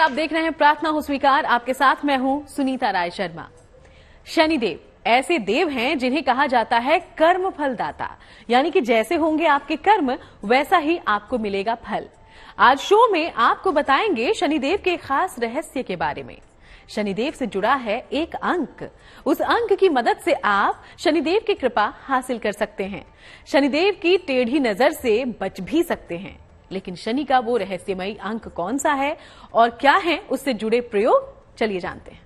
आप देख रहे हैं प्रार्थना हो स्वीकार। आपके साथ मैं हूं सुनीता राय शर्मा। शनिदेव ऐसे देव हैं जिन्हें कहा जाता है कर्म फलदाता, यानी कि जैसे होंगे आपके कर्म वैसा ही आपको मिलेगा फल। आज शो में आपको बताएंगे शनिदेव के खास रहस्य के बारे में। शनिदेव से जुड़ा है एक अंक, उस अंक की मदद से आप शनिदेव की कृपा हासिल कर सकते हैं, शनिदेव की टेढ़ी नजर से बच भी सकते हैं। लेकिन शनि का वो रहस्यमयी अंक कौन सा है और क्या है उससे जुड़े प्रयोग, चलिए जानते हैं।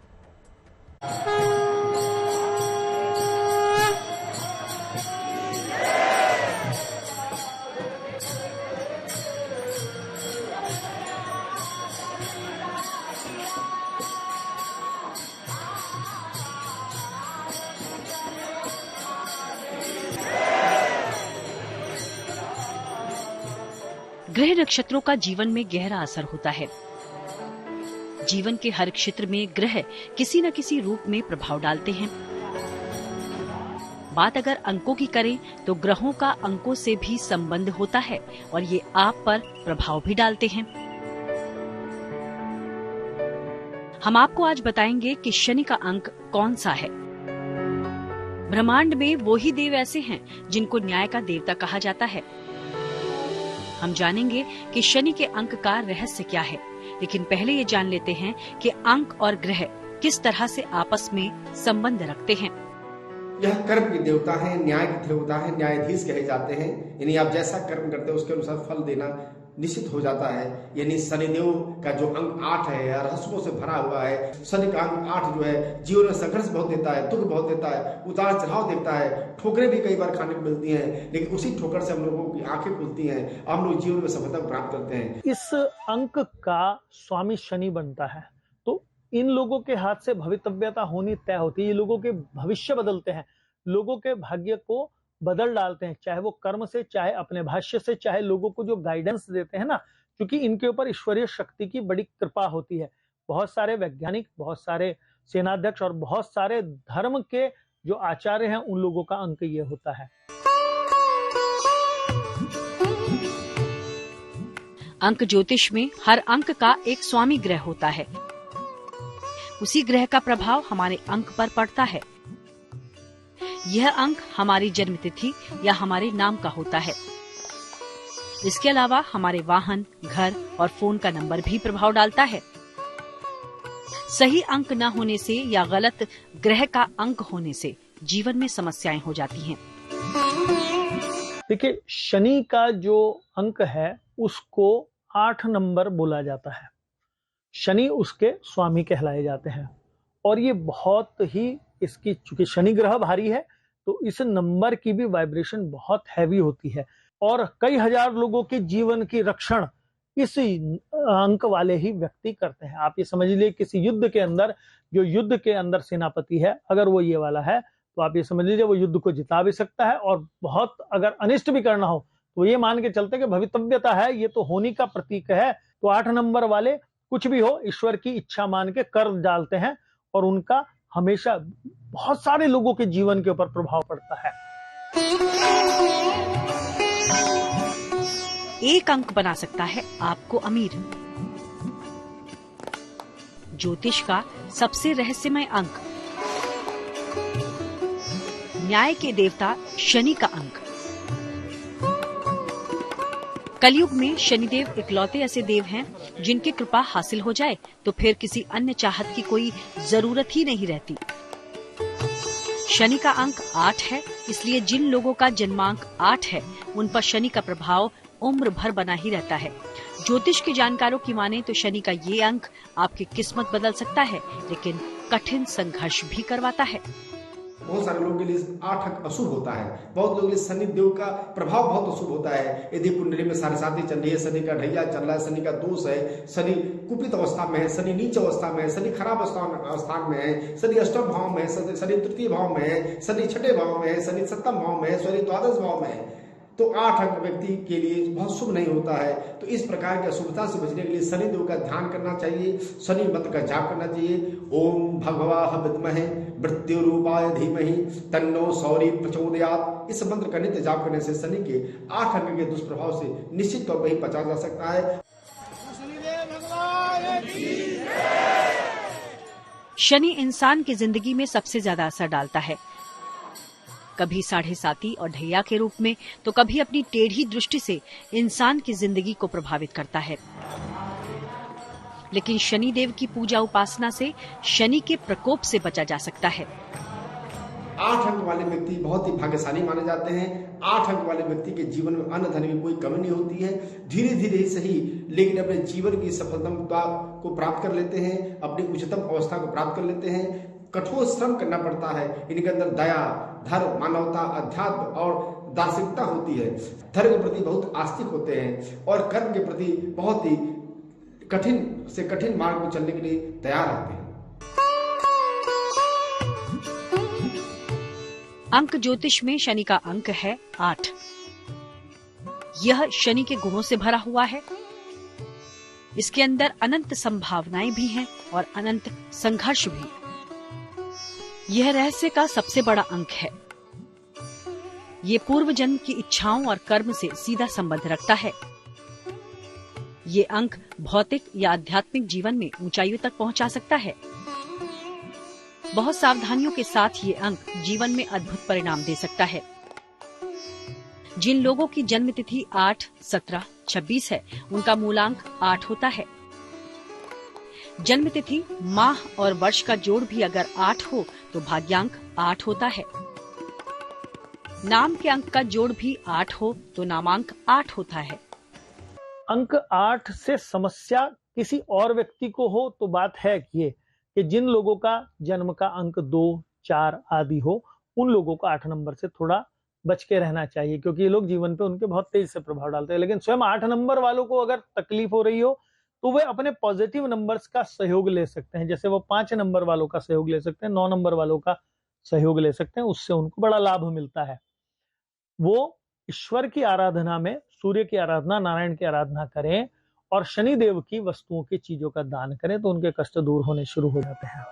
ग्रह नक्षत्रों का जीवन में गहरा असर होता है। जीवन के हर क्षेत्र में ग्रह किसी न किसी रूप में प्रभाव डालते हैं। बात अगर अंकों की करें तो ग्रहों का अंकों से भी संबंध होता है और ये आप पर प्रभाव भी डालते हैं। हम आपको आज बताएंगे कि शनि का अंक कौन सा है। ब्रह्मांड में वो ही देव ऐसे हैं जिनको न्याय का देवता कहा जाता है। हम जानेंगे कि शनि के अंक का रहस्य क्या है, लेकिन पहले ये जान लेते हैं कि अंक और ग्रह किस तरह से आपस में संबंध रखते हैं। यह कर्म की देवता है, न्याय की देवता है, न्यायाधीश कहे जाते हैं। यानी आप जैसा कर्म करते हैं उसके अनुसार फल देना निश्चित हो जाता है। यानी शनिदेव का जो अंक 8 है रहस्यों से भरा हुआ है। शनि का अंक 8 जो है जीवन में संघर्ष बहुत देता है, दुख बहुत देता है, उतार चढ़ाव देता है, ठोकरें भी कई बार खाने को मिलती हैं, लेकिन उसी ठोकर से हम लोगों की आंखें खुलती हैं, हम लोग जीवन में सफलता प्राप्त करते हैं। इस अंक का स्वामी शनि बनता है तो इन लोगों के हाथ से भवितव्यता होनी तय होती है। ये लोगों के भविष्य बदलते हैं, लोगों के भाग्य को बदल डालते हैं, चाहे वो कर्म से, चाहे अपने भाष्य से, चाहे लोगों को जो गाइडेंस देते हैं ना, क्योंकि इनके ऊपर ईश्वरीय शक्ति की बड़ी कृपा होती है। बहुत सारे वैज्ञानिक, बहुत सारे सेनाध्यक्ष और बहुत सारे धर्म के जो आचार्य हैं उन लोगों का अंक ये होता है। अंक ज्योतिष में हर अंक का एक स्वामी ग्रह होता है। उसी ग्रह का प्रभाव हमारे अंक पर पड़ता है। यह अंक हमारी जन्म तिथि या हमारे नाम का होता है। इसके अलावा हमारे वाहन, घर और फोन का नंबर भी प्रभाव डालता है। सही अंक न होने से या गलत ग्रह का अंक होने से जीवन में समस्याएं हो जाती हैं। देखिए, शनि का जो अंक है उसको 8 नंबर बोला जाता है। शनि उसके स्वामी कहलाए जाते हैं और ये बहुत ही इसकी, चूंकि शनि ग्रह भारी है तो इस नंबर की भी वाइब्रेशन बहुत हैवी होती है और कई हजार लोगों के जीवन की रक्षण इस अंक वाले ही व्यक्ति करते हैं। आप ये समझ लीजिए किसी युद्ध के अंदर, जो युद्ध के अंदर सेनापति है, अगर वो ये वाला है तो आप ये समझ लीजिए वो युद्ध को जिता भी सकता है और बहुत अगर अनिष्ट भी करना हो तो ये मान के चलते कि भवितव्यता है, ये तो होनी का प्रतीक है। तो 8 नंबर वाले कुछ भी हो ईश्वर की इच्छा मान के कर डालते हैं और उनका हमेशा बहुत सारे लोगों के जीवन के ऊपर प्रभाव पड़ता है। एक अंक बना सकता है आपको अमीर। ज्योतिष का सबसे रहस्यमय अंक, न्याय के देवता शनि का अंक। कलयुग में शनिदेव इकलौते ऐसे देव हैं जिनकी कृपा हासिल हो जाए तो फिर किसी अन्य चाहत की कोई जरूरत ही नहीं रहती। शनि का अंक 8 है, इसलिए जिन लोगों का जन्मांक 8 है उन पर शनि का प्रभाव उम्र भर बना ही रहता है। ज्योतिष के जानकारों की माने तो शनि का ये अंक आपकी किस्मत बदल सकता है, लेकिन कठिन संघर्ष भी करवाता है। बहुत सारे लोगों के लिए 8 अंक अशुभ होता है। बहुत लोगों के लिए शनि देव का प्रभाव बहुत अशुभ होता है। यदि कुंडली में 7.5 चल रही है, शनि का ढैया चल रहा है, शनि का दोष है, शनि कुपित अवस्था में है, शनि नीच अवस्था में है, शनि खराब अवस्थान में है, शनि अष्टम भाव में है, शनि तृतीय भाव में है, शनि छठे भाव में है, शनि सप्तम भाव में है, शनि द्वादश भाव में है, तो 8 अंक व्यक्ति के लिए बहुत शुभ नहीं होता है। तो इस प्रकार की अशुभता से बचने के लिए शनि देव का ध्यान करना चाहिए, शनि मंत्र का जाप करना चाहिए। ओम भगवाह विद्महे मृत्युरूपाय धीमहि तन्नो सौरी प्रचोदयात्। इस मंत्र का नित्य जाप करने से शनि के 8 अंक के दुष्प्रभाव से निश्चित तौर पर ही बचा जा सकता है। शनि इंसान की जिंदगी में सबसे ज्यादा असर डालता है, कभी 7.5 और ढैया के रूप में, तो कभी अपनी टेढ़ी दृष्टि से इंसान की जिंदगी को प्रभावित करता है। लेकिन शनि देव की पूजा उपासना से शनि के प्रकोप से बचा जा सकता है। 8 अंक वाले व्यक्ति बहुत ही भाग्यशाली माने जाते हैं। 8 अंक वाले व्यक्ति के जीवन में अन्न धन की कोई कमी नहीं होती है। धीरे धीरे ही सही, लेकिन अपने जीवन की सफलता को प्राप्त कर लेते हैं, अपनी उच्चतम अवस्था को प्राप्त कर लेते हैं। कठोर श्रम करना पड़ता है। इनके अंदर दया, धर्म, मानवता, अध्यात्म और दार्शनिकता होती है। धर्म के प्रति बहुत आस्तिक होते हैं और कर्म के प्रति बहुत ही कठिन से कठिन मार्ग पर चलने के लिए तैयार रहते हैं। अंक ज्योतिष में शनि का अंक है 8। यह शनि के गुणों से भरा हुआ है। इसके अंदर अनंत संभावनाएं भी हैं और अनंत संघर्ष भी। यह रहस्य का सबसे बड़ा अंक है। ये पूर्व जन्म की इच्छाओं और कर्म से सीधा संबंध रखता है। ये अंक भौतिक या आध्यात्मिक जीवन में ऊंचाइयों तक पहुंचा सकता है। बहुत सावधानियों के साथ ये अंक जीवन में अद्भुत परिणाम दे सकता है। जिन लोगों की जन्म तिथि 8, 17, 26 है, उनका मूलांक 8 होता है। जन्म तिथि, माह और वर्ष का जोड़ भी अगर 8 हो तो भाग्यांक 8 होता है। नाम के अंक का जोड़ भी 8 हो तो नामांक 8 होता है। अंक 8 से समस्या किसी और व्यक्ति को हो तो बात है कि जिन लोगों का जन्म का अंक 2, 4 आदि हो, उन लोगों को 8 नंबर से थोड़ा बच के रहना चाहिए, क्योंकि ये लोग जीवन पे उनके बहुत तेज से प्रभाव डालते हैं। लेकिन स्वयं 8 नंबर वालों को अगर तकलीफ हो रही हो तो वे अपने पॉजिटिव नंबर्स का सहयोग ले सकते हैं। जैसे वो 5 नंबर वालों का सहयोग ले सकते हैं, 9 नंबर वालों का सहयोग ले सकते हैं, उससे उनको बड़ा लाभ मिलता है। वो ईश्वर की आराधना में सूर्य की आराधना, नारायण की आराधना करें और शनि देव की वस्तुओं की चीजों का दान करें तो उनके कष्ट दूर होने शुरू हो जाते हैं।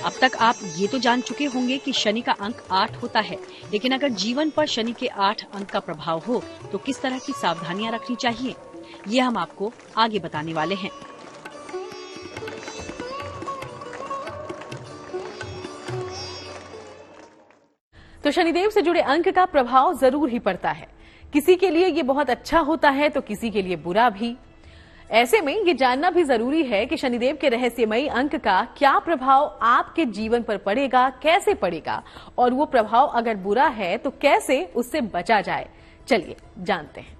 अब तक आप ये तो जान चुके होंगे कि शनि का अंक 8 होता है, लेकिन अगर जीवन पर शनि के 8 अंक का प्रभाव हो तो किस तरह की सावधानियां रखनी चाहिए, ये हम आपको आगे बताने वाले हैं। तो शनिदेव से जुड़े अंक का प्रभाव जरूर ही पड़ता है। किसी के लिए ये बहुत अच्छा होता है तो किसी के लिए बुरा भी। ऐसे में ये जानना भी जरूरी है कि शनिदेव के रहस्यमयी अंक का क्या प्रभाव आपके जीवन पर पड़ेगा, कैसे पड़ेगा, और वो प्रभाव अगर बुरा है तो कैसे उससे बचा जाए। चलिए जानते हैं।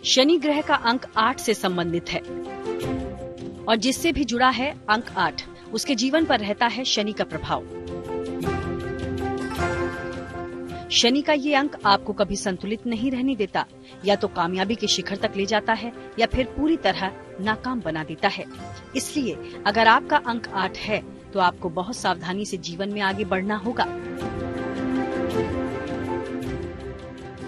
शनि ग्रह का अंक 8 से संबंधित है और जिससे भी जुड़ा है अंक 8, उसके जीवन पर रहता है शनि का प्रभाव। शनि का ये अंक आपको कभी संतुलित नहीं रहने देता, या तो कामयाबी के शिखर तक ले जाता है या फिर पूरी तरह नाकाम बना देता है। इसलिए अगर आपका अंक 8 है तो आपको बहुत सावधानी से जीवन में आगे बढ़ना होगा।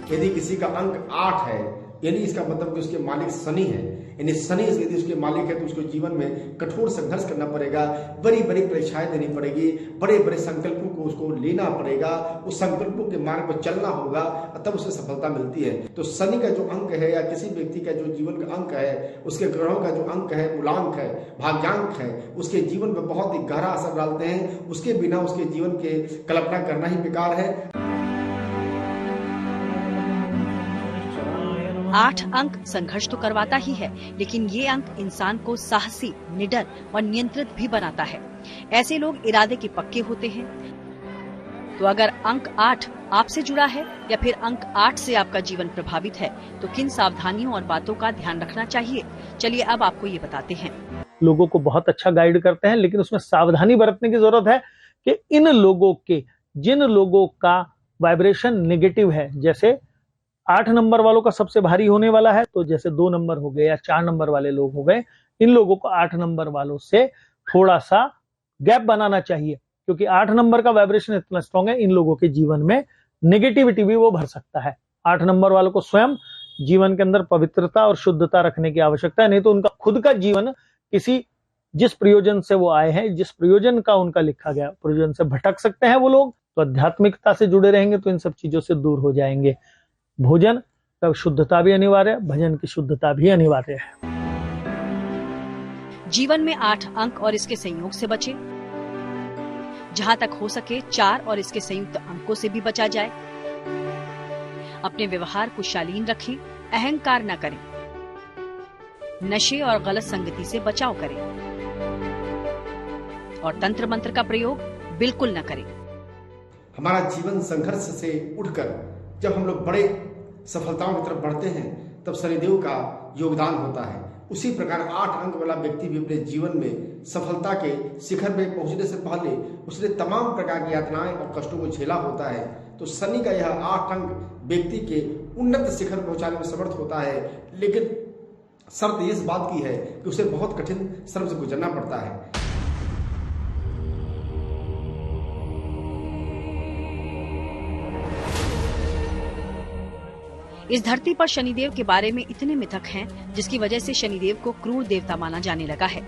यदि किसी का अंक 8 है, यानी इसका मतलब कि उसके मालिक शनि है, यानी शनि यदि उसके मालिक है तो उसको जीवन में कठोर संघर्ष करना पड़ेगा, बड़ी बड़ी परीक्षाएं देनी पड़ेगी, बड़े बड़े संकल्पों को उसको लेना पड़ेगा, उस संकल्पों के मार्ग पर चलना होगा, तब उसे सफलता मिलती है। तो शनि का जो अंक है या किसी व्यक्ति का जो जीवन का अंक है, उसके ग्रहों का जो अंक है, मूलांक है, भाग्यांक है, उसके जीवन पर बहुत ही गहरा असर डालते हैं। उसके बिना उसके जीवन के कल्पना करना ही बेकार है। 8 अंक संघर्ष तो करवाता ही है, लेकिन ये अंक इंसान को साहसी, निडर और नियंत्रित भी बनाता है। ऐसे लोग इरादे के पक्के होते हैं। तो अगर अंक 8 आपसे जुड़ा है या फिर अंक 8 से आपका जीवन प्रभावित है तो किन सावधानियों और बातों का ध्यान रखना चाहिए, चलिए अब आपको ये बताते हैं। लोगों को बहुत अच्छा गाइड करते हैं, लेकिन उसमें सावधानी बरतने की जरूरत है कि इन लोगों के, जिन लोगों का वाइब्रेशन नेगेटिव है, जैसे 8 नंबर वालों का सबसे भारी होने वाला है, तो जैसे 2 नंबर हो गए या 4 नंबर वाले लोग हो गए, इन लोगों को 8 नंबर वालों से थोड़ा सा गैप बनाना चाहिए, क्योंकि 8 नंबर का वाइब्रेशन इतना स्ट्रांग है, इन लोगों के जीवन में नेगेटिविटी भी वो भर सकता है। 8 नंबर वालों को स्वयं जीवन के अंदर पवित्रता और शुद्धता रखने की आवश्यकता है, नहीं तो उनका खुद का जीवन किसी जिस प्रयोजन से वो आए हैं, जिस प्रयोजन का उनका लिखा गया प्रयोजन से भटक सकते हैं वो लोग। तो आध्यात्मिकता से जुड़े रहेंगे तो इन सब चीजों से दूर हो जाएंगे। भोजन का शुद्धता भी अनिवार्य है, भजन की शुद्धता भी अनिवार्य है। जीवन में 8 अंक और इसके संयोग से बचे। जहाँ तक हो सके 4 और इसके संयुक्त अंकों से भी बचा जाए। अपने व्यवहार को शालीन रखें, अहंकार न करें, नशे और गलत संगति से बचाव करें और तंत्र मंत्र का प्रयोग बिल्कुल न करें। हमारा जीवन संघर्ष से उठकर जब हम लोग बड़े सफलताओं की तरफ बढ़ते हैं तब शनिदेव का योगदान होता है। उसी प्रकार 8 अंक वाला व्यक्ति भी अपने जीवन में सफलता के शिखर में पहुंचने से पहले उसने तमाम प्रकार की यातनाएं और कष्टों को झेला होता है। तो शनि का यह 8 अंक व्यक्ति के उन्नत शिखर पहुंचाने में समर्थ होता है, लेकिन शर्त इस बात की है कि उसे बहुत कठिन श्रम से गुजरना पड़ता है। इस धरती पर शनिदेव के बारे में इतने मिथक हैं, जिसकी वजह से शनिदेव को क्रूर देवता माना जाने लगा है।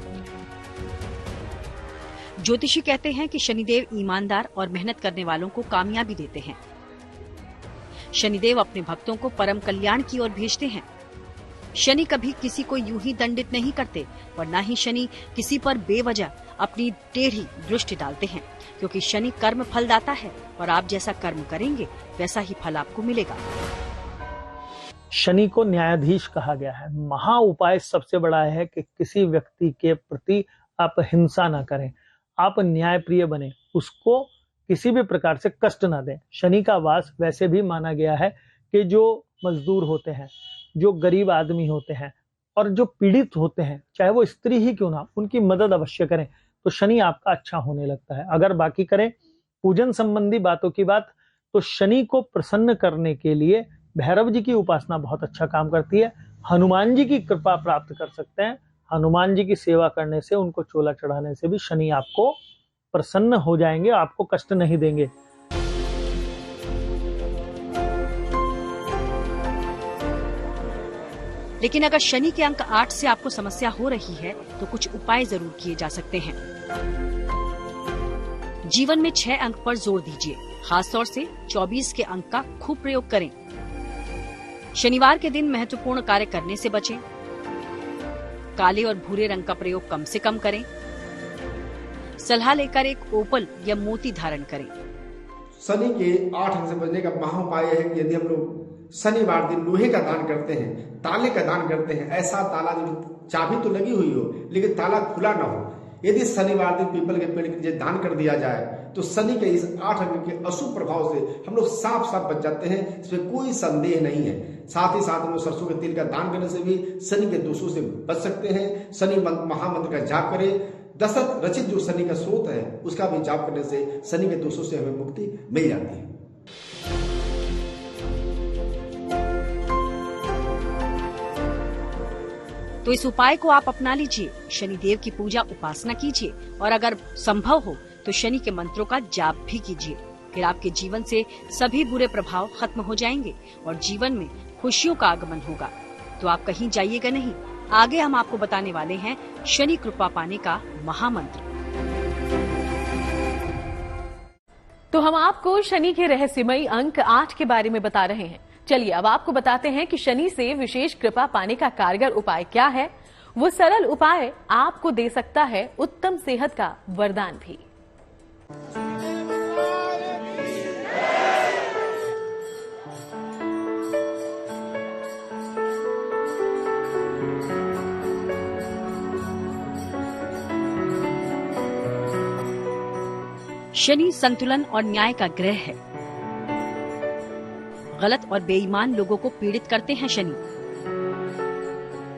ज्योतिषी कहते हैं कि शनिदेव ईमानदार और मेहनत करने वालों को कामयाबी देते हैं। शनिदेव अपने भक्तों को परम कल्याण की ओर भेजते हैं। शनि कभी किसी को यूं ही दंडित नहीं करते और न ही शनि किसी पर बेवजह अपनी टेढ़ी दृष्टि डालते हैं, क्योंकि शनि कर्म फलदाता है और आप जैसा कर्म करेंगे वैसा ही फल आपको मिलेगा। शनि को न्यायाधीश कहा गया है। महा उपाय सबसे बड़ा है कि किसी व्यक्ति के प्रति आप हिंसा ना करें, आप न्यायप्रिय बने, उसको किसी भी प्रकार से कष्ट ना दें। शनि का वास वैसे भी माना गया है कि जो मजदूर होते हैं, जो गरीब आदमी होते हैं और जो पीड़ित होते हैं, चाहे वो स्त्री ही क्यों ना, उनकी मदद अवश्य करें तो शनि आपका अच्छा होने लगता है। अगर बाकी करें पूजन संबंधी बातों की बात, तो शनि को प्रसन्न करने के लिए भैरव जी की उपासना बहुत अच्छा काम करती है। हनुमान जी की कृपा प्राप्त कर सकते हैं। हनुमान जी की सेवा करने से, उनको चोला चढ़ाने से भी शनि आपको प्रसन्न हो जाएंगे, आपको कष्ट नहीं देंगे। लेकिन अगर शनि के अंक 8 से आपको समस्या हो रही है तो कुछ उपाय जरूर किए जा सकते हैं। जीवन में 6 अंक पर जोर दीजिए, खासतौर से 24 के अंक का खूब प्रयोग करें। शनिवार के दिन महत्वपूर्ण कार्य करने से बचें। काले और भूरे रंग का प्रयोग कम से कम करें। सलाह लेकर एक ओपल या मोती धारण करें। शनि के 8 अंक से बचने का महाउपाय है कि यदि हम लोग शनिवार दिन लोहे का दान करते हैं, ताले का दान करते हैं, ऐसा ताला जो चाबी तो लगी हुई हो लेकिन ताला खुला ना हो, यदि शनिवार दिन पीपल के पेड़ के नीचे दान कर दिया जाए तो शनि के इस 8 अंक के अशुभ प्रभाव से हम लोग साफ साफ बच जाते हैं, इसमें कोई संदेह नहीं है। साथ ही साथ हम लोग सरसों के तेल का दान करने से भी शनि के दोषों से बच सकते हैं। शनि महामंत्र का जाप करें। दशरथ रचित जो शनि का स्रोत है उसका भी जाप करने से शनि के दोषों से हमें मुक्ति मिल जाती है। तो इस उपाय को आप अपना लीजिए। शनिदेव की पूजा उपासना कीजिए और अगर संभव हो तो शनि के मंत्रों का जाप भी कीजिए। फिर आपके जीवन से सभी बुरे प्रभाव खत्म हो जाएंगे और जीवन में खुशियों का आगमन होगा। तो आप कहीं जाइएगा नहीं, आगे हम आपको बताने वाले हैं शनि कृपा पाने का महामंत्र। तो हम आपको शनि के रहस्यमयी अंक 8 के बारे में बता रहे हैं। चलिए अब आपको बताते हैं कि शनि से विशेष कृपा पाने का कारगर उपाय क्या है। वो सरल उपाय आपको दे सकता है उत्तम सेहत का वरदान भी। शनि संतुलन और न्याय का ग्रह है। गलत और बेईमान लोगों को पीड़ित करते हैं शनि,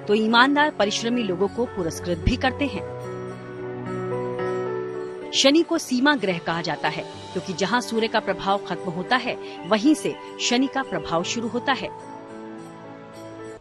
तो ईमानदार परिश्रमी लोगों को पुरस्कृत भी करते हैं। शनि को सीमा ग्रह कहा जाता है क्योंकि जहाँ सूर्य का प्रभाव खत्म होता है वहीं से शनि का प्रभाव शुरू होता है।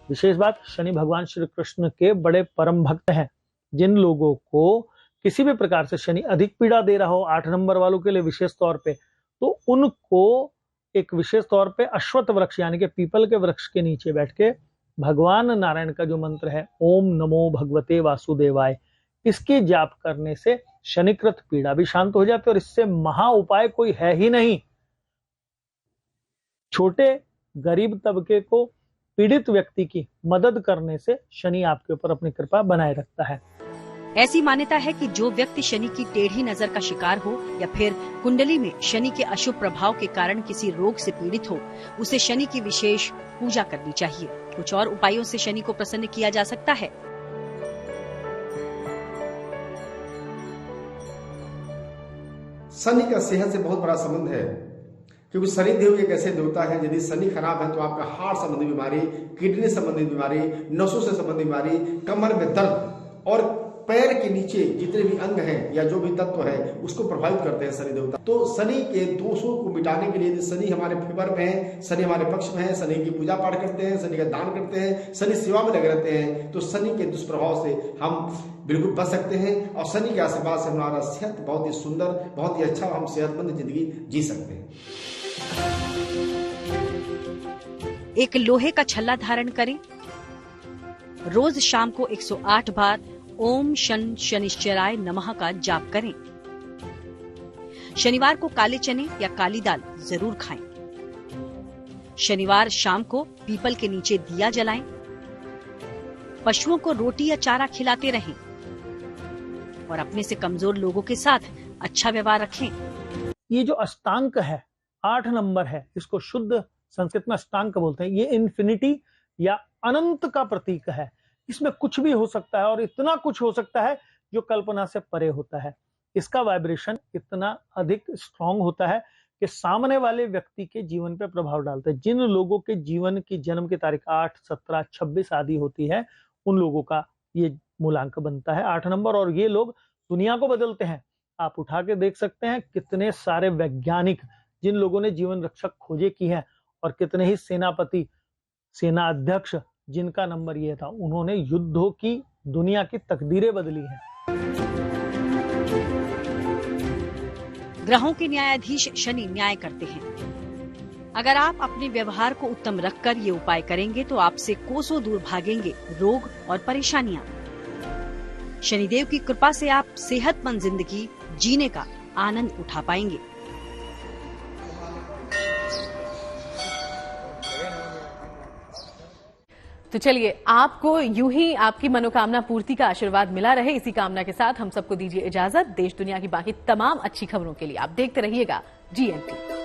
विशेष बात, शनि भगवान श्री कृष्ण के बड़े परम भक्त हैं। जिन लोगों को किसी भी प्रकार से शनि अधिक पीड़ा दे रहा हो, 8 नंबर वालों के लिए विशेष तौर पे, तो उनको एक विशेष तौर पे अश्वत्थ वृक्ष यानी कि पीपल के वृक्ष के नीचे बैठ के भगवान नारायण का जो मंत्र है ओम नमो भगवते वासुदेवाय, इसके जाप करने से शनिकृत पीड़ा भी शांत हो जाती है और इससे महा उपाय कोई है ही नहीं। छोटे गरीब तबके को पीड़ित व्यक्ति की मदद करने से शनि आपके ऊपर अपनी कृपा बनाए रखता है। ऐसी मान्यता है कि जो व्यक्ति शनि की टेढ़ी नजर का शिकार हो या फिर कुंडली में शनि के अशुभ प्रभाव के कारण किसी रोग से पीड़ित हो, उसे शनि की विशेष पूजा करनी चाहिए। कुछ और उपायों से शनि को प्रसन्न किया जा सकता है। शनि का सेहत से बहुत बड़ा संबंध है, क्योंकि शनि देव एक ऐसे देवता है, यदि शनि खराब है तो आपका हार्ट संबंधी बीमारी, किडनी संबंधी बीमारी, नसों से संबंधी बीमारी, कमर में दर्द और पैर के नीचे जितने भी अंग हैं या जो भी तत्व है उसको प्रभावित करते हैं शनि देवता। तो शनि के दोषों को मिटाने के लिए यदि शनि हमारे फेवर में है, शनि हमारे पक्ष में है, शनि की पूजा पाठ करते हैं, शनि का दान करते हैं, शनि सेवा में लगे रहते हैं, तो शनि के दुष्प्रभाव से हम बिल्कुल बच सकते हैं और शनि के आशीर्वाद से हमारा सेहत बहुत ही सुंदर, बहुत ही अच्छा, हम सेहतमंद जिंदगी जी सकते हैं। एक लोहे का छल्ला धारण करें। रोज शाम को 108 बार ओम शन शनिश्चराय नमः का जाप करें। शनिवार को काले चने या काली दाल जरूर खाएं। शनिवार शाम को पीपल के नीचे दिया जलाएं। पशुओं को रोटी या चारा खिलाते रहें और अपने से कमजोर लोगों के साथ अच्छा व्यवहार रखें। ये जो अष्टांक है, 8 नंबर है, इसको शुद्ध संस्कृत में अष्टांक बोलते हैं। ये इन्फिनिटी या अनंत का प्रतीक है। इसमें कुछ भी हो सकता है और इतना कुछ हो सकता है जो कल्पना से परे होता है। इसका वाइब्रेशन इतना अधिक स्ट्रांग होता है कि सामने वाले व्यक्ति के जीवन पे प्रभाव डालता है। जिन लोगों के जीवन की जन्म की तारीख 8, 17, 26 आदि होती है, उन लोगों का ये मूलांक बनता है 8 नंबर, और ये लोग दुनिया को बदलते हैं। आप उठा के देख सकते हैं कितने सारे वैज्ञानिक जिन लोगों ने जीवन रक्षक खोजे की है और कितने ही सेनापति, सेना अध्यक्ष जिनका नंबर ये था, उन्होंने युद्धों की दुनिया की तकदीरें बदली हैं। ग्रहों के न्यायाधीश शनि न्याय करते हैं। अगर आप अपने व्यवहार को उत्तम रखकर ये उपाय करेंगे तो आपसे कोसों दूर भागेंगे रोग और परेशानियां। शनिदेव की कृपा से आप सेहतमंद जिंदगी जीने का आनंद उठा पाएंगे। तो चलिए, आपको यूं ही आपकी मनोकामना पूर्ति का आशीर्वाद मिला रहे, इसी कामना के साथ हम सबको दीजिए इजाजत। देश दुनिया की बाकी तमाम अच्छी खबरों के लिए आप देखते रहिएगा GMT।